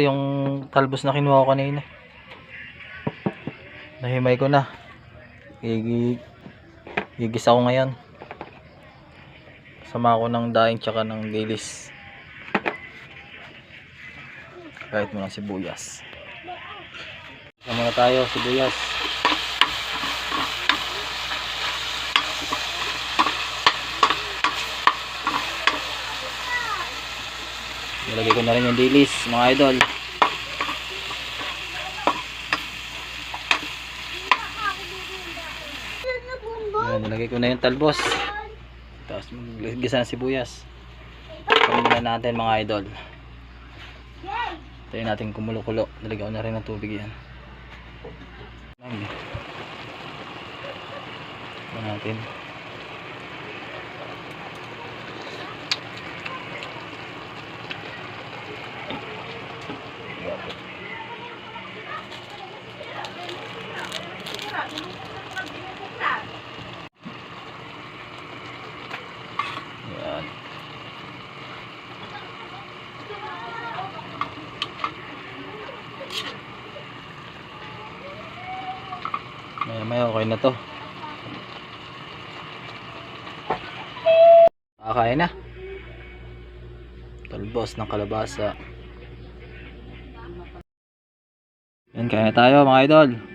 Yung talbos na kinuha ko kanina, nahimay ko na. Gigisa ko ngayon. Sama ko ng daing tsaka ng dilis. Kahit mo ng sibuyas. Sama na tayo, sibuyas. Nilagay ko na rin yung dilis, mga idol. Ayan, nilagay ko na yung talbos. Tapos maggisa ng sibuyas. Pagmula natin, mga idol. Tayo natin kumulo-kulo. Nilagay ko na rin ng tubig yan. Ito natin. Yan. Maya okay na to. Kakain na. Talbos ng kalabasa. Yan, kaya na tayo, mga idol.